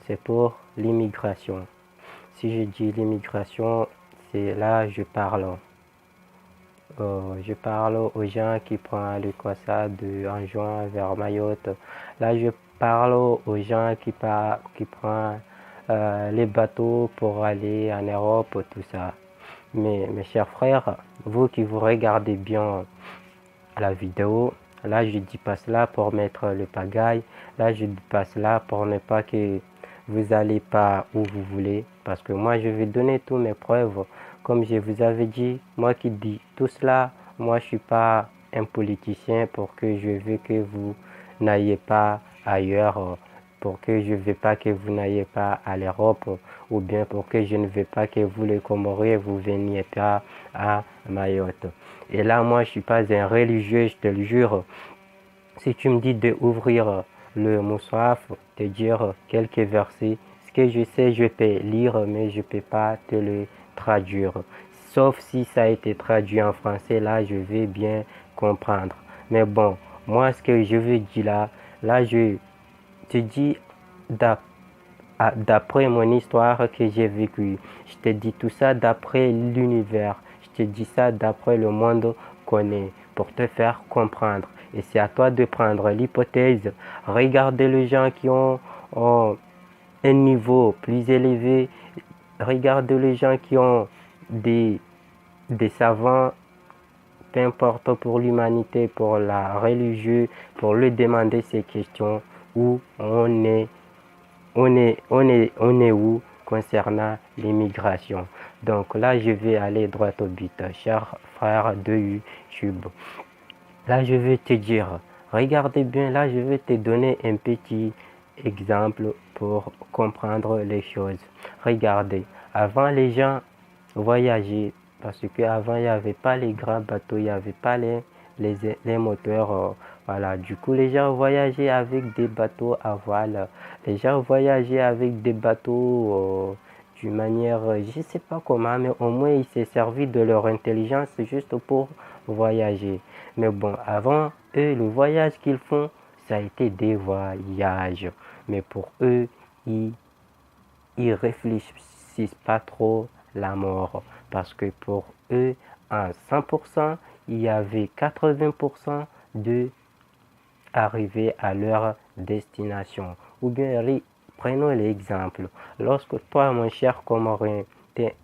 c'est pour l'immigration. Si je dis l'immigration, c'est là je parle aux gens qui prennent le Kwassa de Anjouan vers Mayotte. Là, je parle aux gens qui prennent les bateaux pour aller en Europe, tout ça. Mais mes chers frères, vous qui vous regardez bien la vidéo, là, je dis pas cela pour mettre le pagaille. Là, je dis pas cela pour ne pas que vous allez pas où vous voulez. Parce que moi, je vais donner toutes mes preuves. Comme je vous avais dit, moi qui dis tout cela, moi, je suis pas un politicien pour que je veux que vous n'ayez pas ailleurs, pour que je ne veux pas que vous n'ayez pas à l'Europe, ou bien pour que je ne veux pas que vous, les Comoriens, vous veniez pas à Mayotte. Et là, moi, je ne suis pas un religieux, je te le jure. Si tu me dis d'ouvrir le Moussaf, de dire quelques versets, ce que je sais, je peux lire, mais je ne peux pas te le traduire. Sauf si ça a été traduit en français, là, je vais bien comprendre. Mais bon, moi, ce que je veux dire là, je te dis d'après mon histoire que j'ai vécue. Je te dis tout ça d'après l'univers. Je te dis ça d'après le monde qu'on est, pour te faire comprendre. Et c'est à toi de prendre l'hypothèse. Regardez les gens qui ont un niveau plus élevé. Regardez les gens qui ont des, des savants, peu importe pour l'humanité, pour la religion, pour lui demander ces questions où on est où concernant l'immigration. Donc là, je vais aller droit au but, chers frères de YouTube. Là, je vais te dire, regardez bien, là, je vais te donner un petit exemple pour comprendre les choses. Regardez, avant les gens voyageaient, parce qu'avant, il n'y avait pas les grands bateaux, il n'y avait pas les moteurs. Voilà, du coup, les gens voyageaient avec des bateaux à voile. Les gens voyageaient avec des bateaux d'une manière, je ne sais pas comment, mais au moins, ils s'est servi de leur intelligence juste pour voyager. Mais bon, avant, eux, le voyage qu'ils font, ça a été des voyages. Mais pour eux, ils réfléchissent pas trop la mort. Parce que pour eux, à 100%, il y avait 80% de arriver à leur destination. Ou bien, prenons l'exemple. Lorsque toi, mon cher Comorien, t'es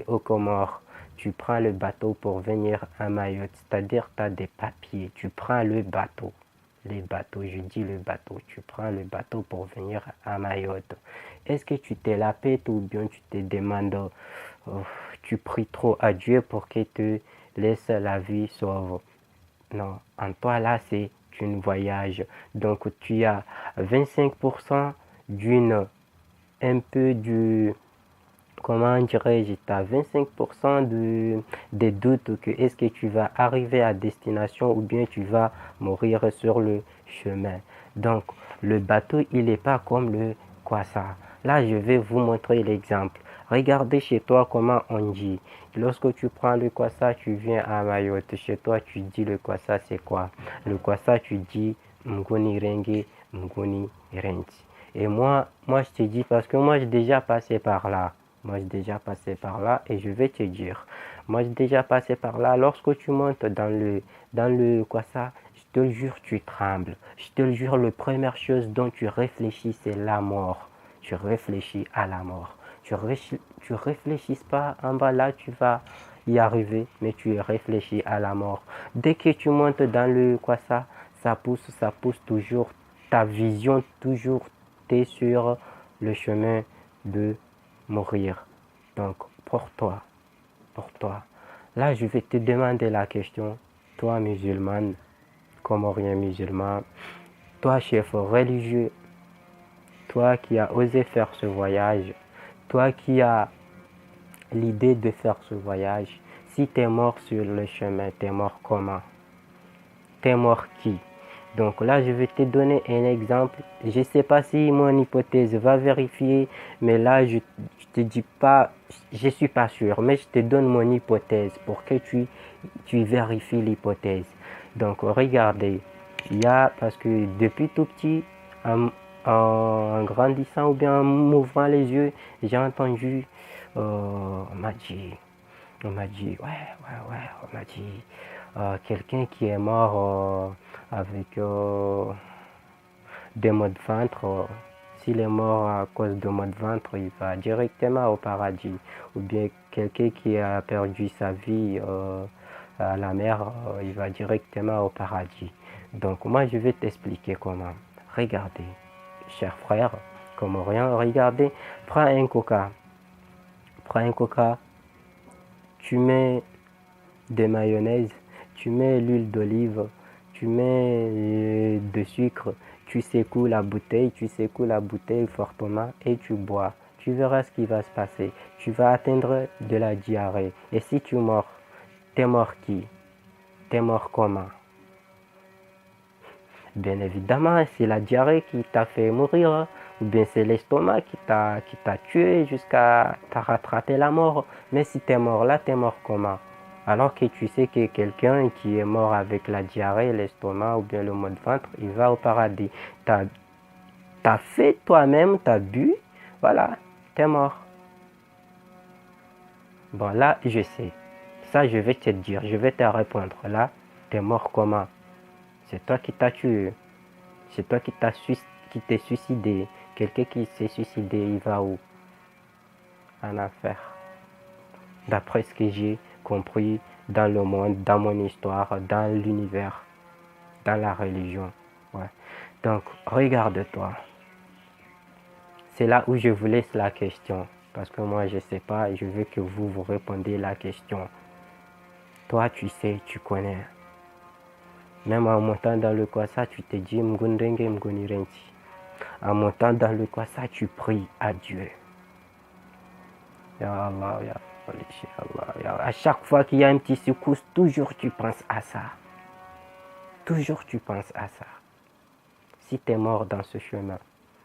au Comores, tu prends le bateau pour venir à Mayotte, c'est-à-dire tu as des papiers, tu prends le bateau. Les bateaux, je dis le bateau, tu prends le bateau pour venir à Mayotte. Est-ce que tu t'es la pète ou bien tu te demandes, tu pries trop à Dieu pour qu'il te laisse la vie sauve? Non, en toi là, c'est un voyage. Donc tu as 25% d'une, un peu du, comment dirais-je, tu as 25% des doutes que est-ce que tu vas arriver à destination ou bien tu vas mourir sur le chemin. Donc, le bateau, il n'est pas comme le Kwassa. Là, je vais vous montrer l'exemple. Regardez chez toi comment on dit. Lorsque tu prends le Kwassa, tu viens à Mayotte. Chez toi, tu dis le Kwassa, c'est quoi? Le Kwassa, tu dis Mgoni Renge, Mgoni Renti. Et moi, je te dis parce que moi, j'ai déjà passé par là. Moi, j'ai déjà passé par là et je vais te dire. Moi, j'ai déjà passé par là. Lorsque tu montes dans le quoi ça, je te le jure, tu trembles. Je te le jure, la première chose dont tu réfléchis, c'est la mort. Tu réfléchis à la mort. Tu réfléchis pas en bas là, tu vas y arriver, mais tu réfléchis à la mort. Dès que tu montes dans le quoi ça pousse toujours. Ta vision, toujours, t'es sur le chemin de mourir. Donc, pour toi. Là, je vais te demander la question, toi musulman, comorien musulman, toi chef religieux, toi qui as osé faire ce voyage, toi qui as l'idée de faire ce voyage, si tu es mort sur le chemin, tu es mort comment? Tu es mort qui? Donc là, je vais te donner un exemple. Je ne sais pas si mon hypothèse va vérifier, mais là, je te dis pas, je ne suis pas sûr, mais je te donne mon hypothèse pour que tu vérifies l'hypothèse. Donc regardez, il y a, parce que depuis tout petit, En grandissant ou bien en m'ouvrant les yeux, j'ai entendu, on m'a dit, on m'a dit, quelqu'un qui est mort avec des maux de ventre. S'il est mort à cause de maux de ventre, il va directement au paradis. Ou bien quelqu'un qui a perdu sa vie à la mer, il va directement au paradis. Donc moi, je vais t'expliquer comment. Regardez, cher frère, comorien, regardez, prends un coca. Prends un coca, tu mets de mayonnaise, tu mets l'huile d'olive, tu mets de sucre, tu secoues la bouteille fortement et tu bois. Tu verras ce qui va se passer. Tu vas atteindre de la diarrhée. Et si tu meurs, t'es mort qui? T'es mort comment? Bien évidemment, c'est la diarrhée qui t'a fait mourir, hein. Ou bien c'est l'estomac qui t'a tué jusqu'à t'as rattrapé la mort. Mais si t'es mort là, t'es mort comment? Alors que tu sais que quelqu'un qui est mort avec la diarrhée, l'estomac ou bien le maux de ventre, il va au paradis. T'as fait toi-même, t'as bu, voilà, t'es mort. Bon, là, je sais. Ça, je vais te dire, je vais te répondre. Là, t'es mort comment? C'est toi qui t'as tué. C'est toi qui t'es suicidé. Quelqu'un qui s'est suicidé, il va où? En enfer. D'après ce que j'ai compris dans le monde, dans mon histoire, dans l'univers, dans la religion. Ouais. Donc, regarde-toi. C'est là où je vous laisse la question. Parce que moi, je ne sais pas et je veux que vous répondez la question. Toi, tu sais, tu connais. Même en montant dans le Kwassa, tu te dis Mgundenge Mgunirensi. En montant dans le Kwassa, tu pries à Dieu. Ya Allah, ya Allah. À chaque fois qu'il y a un petit secousse, toujours tu penses à ça. Toujours tu penses à ça. Si tu es mort dans ce chemin,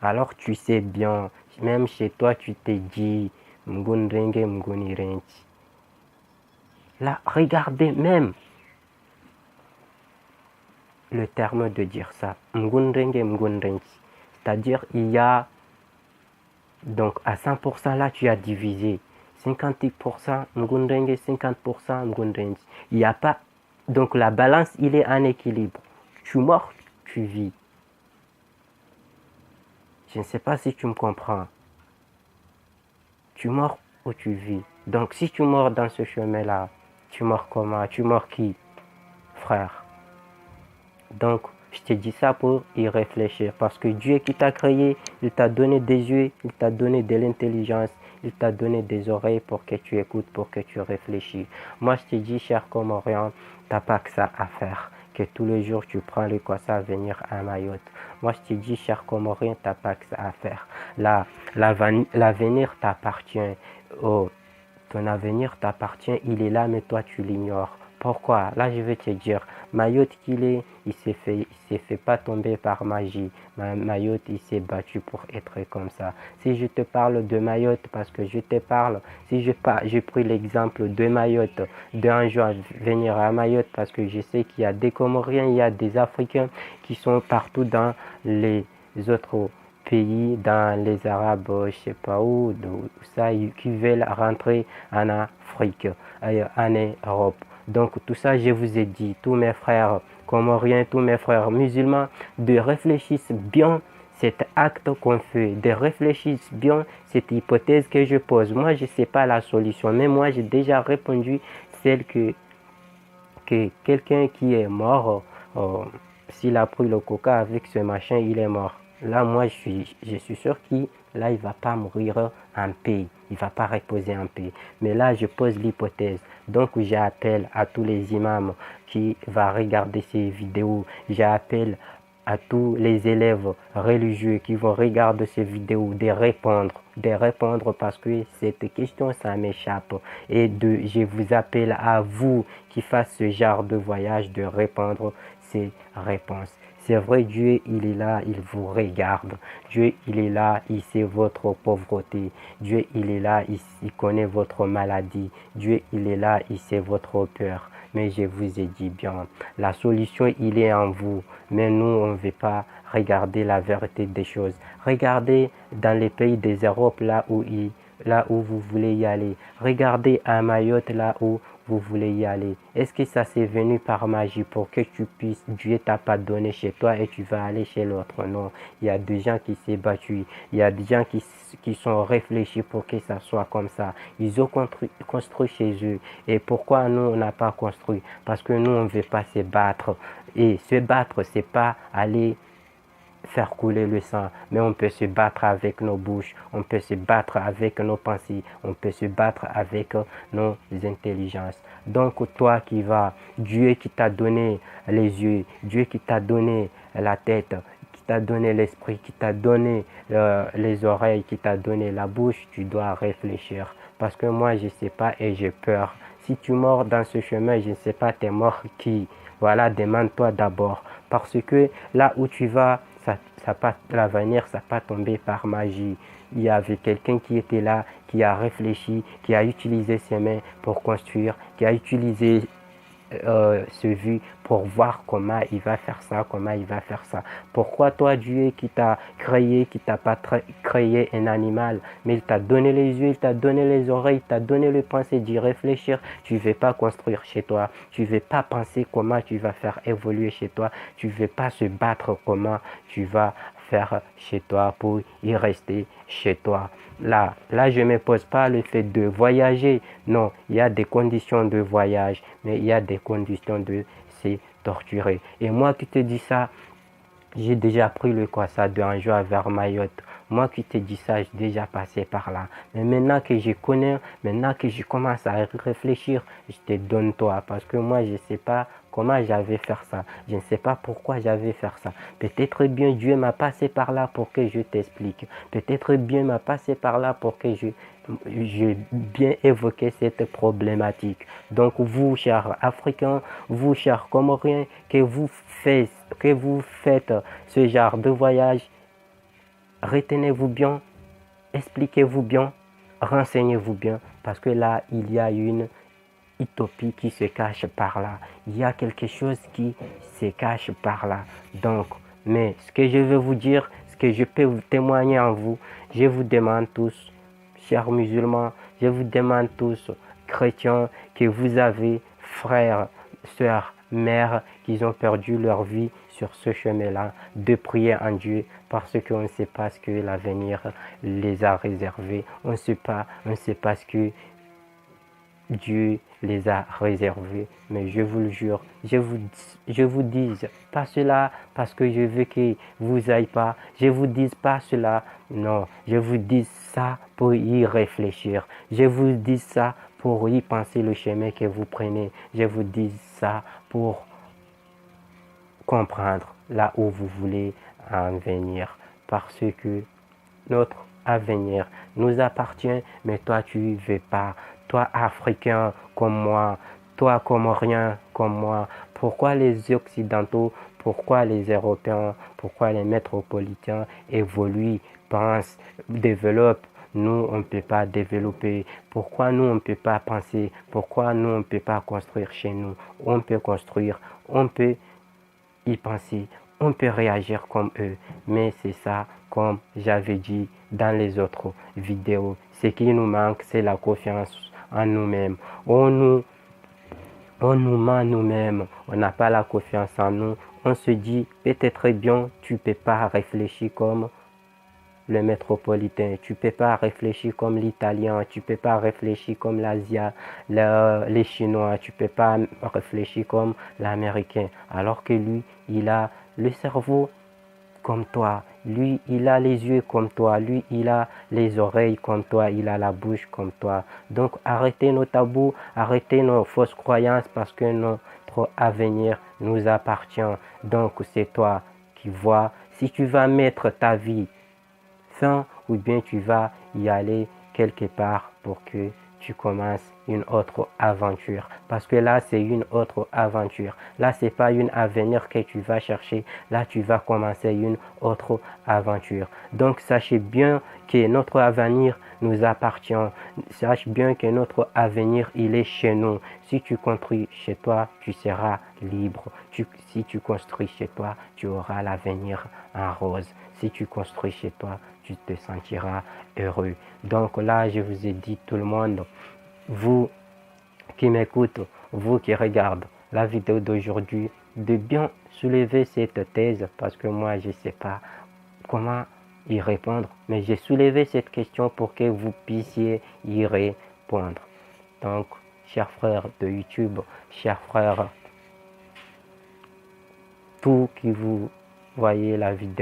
alors tu sais bien, même chez toi, tu t'es dit Mgundenge Mgunirensi. Là, regardez même le terme de dire ça. Mgundenge Mgunirensi. C'est-à-dire, il y a, donc à 100% là, tu as divisé. 50% Mgundenge, 50% Mgundengi. Il n'y a pas, donc la balance, il est en équilibre. Tu mors, tu vis. Je ne sais pas si tu me comprends. Tu mors ou tu vis. Donc si tu mors dans ce chemin-là, tu mors comment? Tu mors qui? Frère. Donc, je te dis ça pour y réfléchir. Parce que Dieu qui t'a créé, il t'a donné des yeux, il t'a donné de l'intelligence, il t'a donné des oreilles pour que tu écoutes, pour que tu réfléchis. Moi, je te dis, cher Comorien, t'as pas que ça à faire. Que tous les jours, tu prends le Kwassa à venir à Mayotte. Moi, je te dis, cher Comorien, t'as pas que ça à faire. L'avenir t'appartient. Oh, ton avenir t'appartient, il est là, mais toi, tu l'ignores. Pourquoi? Là, je vais te dire, Mayotte qu'il est, il s'est fait pas tomber par magie. Mayotte, il s'est battu pour être comme ça. Si je te parle de Mayotte, parce que je te parle, si j'ai pris l'exemple de Mayotte, d'un jour venir à Mayotte, parce que je sais qu'il y a des Comoriens, il y a des Africains qui sont partout dans les autres pays, dans les Arabes, je sais pas où, ça, qui veulent rentrer en Afrique, en Europe. Donc tout ça, je vous ai dit, tous mes frères comoriens, tous mes frères musulmans, de réfléchir bien cet acte qu'on fait, de réfléchir bien cette hypothèse que je pose. Moi, je ne sais pas la solution, mais moi, j'ai déjà répondu celle que quelqu'un qui est mort, s'il a pris le coca avec ce machin, il est mort. Là, moi, je suis sûr qu'il ne va pas mourir en paix. Il ne va pas reposer en paix. Mais là, je pose l'hypothèse. Donc, j'appelle à tous les imams qui vont regarder ces vidéos. J'appelle à tous les élèves religieux qui vont regarder ces vidéos de répondre parce que cette question, ça m'échappe. Et je vous appelle à vous qui faites ce genre de voyage de répondre ces réponses. C'est vrai, Dieu, il est là, il vous regarde. Dieu, il est là, il sait votre pauvreté. Dieu, il est là, il connaît votre maladie. Dieu, il est là, il sait votre peur. Mais je vous ai dit bien, la solution, il est en vous. Mais nous, on ne veut pas regardez la vérité des choses. Regardez dans les pays des Europes là où vous voulez y aller. Regardez à Mayotte là où vous voulez y aller. Est-ce que ça s'est venu par magie pour que tu puisses, Dieu t'a pas donné chez toi et tu vas aller chez l'autre? Non, il y a des gens qui s'est battu, il y a des gens qui sont réfléchis pour que ça soit comme ça. Ils ont construit chez eux. Et pourquoi nous, on n'a pas construit? Parce que nous, on ne veut pas se battre. Et se battre, c'est pas aller faire couler le sang, mais on peut se battre avec nos bouches, on peut se battre avec nos pensées, on peut se battre avec nos intelligences. Donc toi qui vas, Dieu qui t'a donné les yeux, Dieu qui t'a donné la tête, qui t'a donné l'esprit, qui t'a donné les oreilles, qui t'a donné la bouche, tu dois réfléchir. Parce que moi, je ne sais pas et j'ai peur. Si tu mords dans ce chemin, je ne sais pas, t'es mort qui? Voilà, demande-toi d'abord. Parce que là où tu vas, l'avenir, ça n'a pas tombé par magie. Il y avait quelqu'un qui était là, qui a réfléchi, qui a utilisé ses mains pour construire, qui a utilisé ce vue pour voir comment il va faire ça, comment il va faire ça. Pourquoi toi, Dieu qui t'a créé, qui t'a pas créé un animal, mais il t'a donné les yeux, il t'a donné les oreilles, il t'a donné le pensée d'y réfléchir, tu ne veux pas construire chez toi, tu ne veux pas penser comment tu vas faire évoluer chez toi, tu ne veux pas se battre comment tu vas faire chez toi pour y rester chez toi. Là, je ne me pose pas le fait de voyager. Non, il y a des conditions de voyage, mais il y a des conditions de se torturer. Et moi qui te dis ça, j'ai déjà pris le croissant d'un jour vers Mayotte. Moi qui te dis ça, j'ai déjà passé par là. Mais maintenant que je connais, maintenant que je commence à réfléchir, je te donne toi. Parce que moi, je ne sais pas comment j'avais faire ça. Je ne sais pas pourquoi j'avais faire ça. Peut-être bien Dieu m'a passé par là pour que je t'explique. Peut-être bien m'a passé par là pour que je bien évoqué cette problématique. Donc vous, chers Africains, vous, chers Comoriens, que vous faites ce genre de voyage, retenez-vous bien, expliquez-vous bien, renseignez-vous bien, parce que là, il y a une utopie qui se cache par là. Il y a quelque chose qui se cache par là. Donc, mais ce que je veux vous dire, ce que je peux vous témoigner en vous, je vous demande tous, chers musulmans, je vous demande tous, chrétiens, que vous avez frères, sœurs, mères qui ont perdu leur vie sur ce chemin-là, de prier en Dieu parce qu'on ne sait pas ce que l'avenir les a réservés. On ne sait pas ce que Dieu les a réservés. Mais je vous le jure, je vous dis pas cela parce que je veux que vous n'ayez pas. Je vous dis pas cela, non. Je vous dis ça pour y réfléchir. Je vous dis ça pour y penser le chemin que vous prenez. Je vous dis ça pour comprendre là où vous voulez en venir. Parce que notre avenir nous appartient, mais toi tu ne veux pas. Toi Africain comme moi, toi Comorien comme moi. Pourquoi les Occidentaux, pourquoi les Européens, pourquoi les métropolitains évoluent, pensent, développent? Nous, on ne peut pas développer. Pourquoi nous, on ne peut pas penser? Pourquoi nous, on ne peut pas construire chez nous? On peut construire, on peut y penser, on peut réagir comme eux. Mais c'est ça, comme j'avais dit dans les autres vidéos. Ce qui nous manque, c'est la confiance en nous-mêmes. On nous ment nous-mêmes. On n'a pas la confiance en nous. On se dit, peut-être bien, tu ne peux pas réfléchir comme le métropolitain, tu ne peux pas réfléchir comme l'italien, tu ne peux pas réfléchir comme l'Asie, les Chinois, tu ne peux pas réfléchir comme l'Américain. Alors que lui, il a le cerveau comme toi, lui, il a les yeux comme toi, lui, il a les oreilles comme toi, il a la bouche comme toi. Donc arrêtez nos tabous, arrêtez nos fausses croyances parce que notre avenir nous appartient. Donc c'est toi qui vois si tu vas mettre ta vie ou bien tu vas y aller quelque part pour que tu commences une autre aventure. Parce que là, c'est une autre aventure. Là, c'est pas une avenir que tu vas chercher. Là, tu vas commencer une autre aventure. Donc, sachez bien que notre avenir nous appartient. Sache bien que notre avenir, il est chez nous. Si tu construis chez toi, tu seras libre. Si tu construis chez toi, tu auras l'avenir en rose. Si tu construis chez toi, tu te sentiras heureux. Donc là, je vous ai dit, tout le monde, vous qui m'écoutez, vous qui regardez la vidéo d'aujourd'hui, de bien soulever cette thèse parce que moi, je ne sais pas comment y répondre, mais j'ai soulevé cette question pour que vous puissiez y répondre. Donc, chers frères de YouTube, chers frères, tout qui vous voyez la vidéo,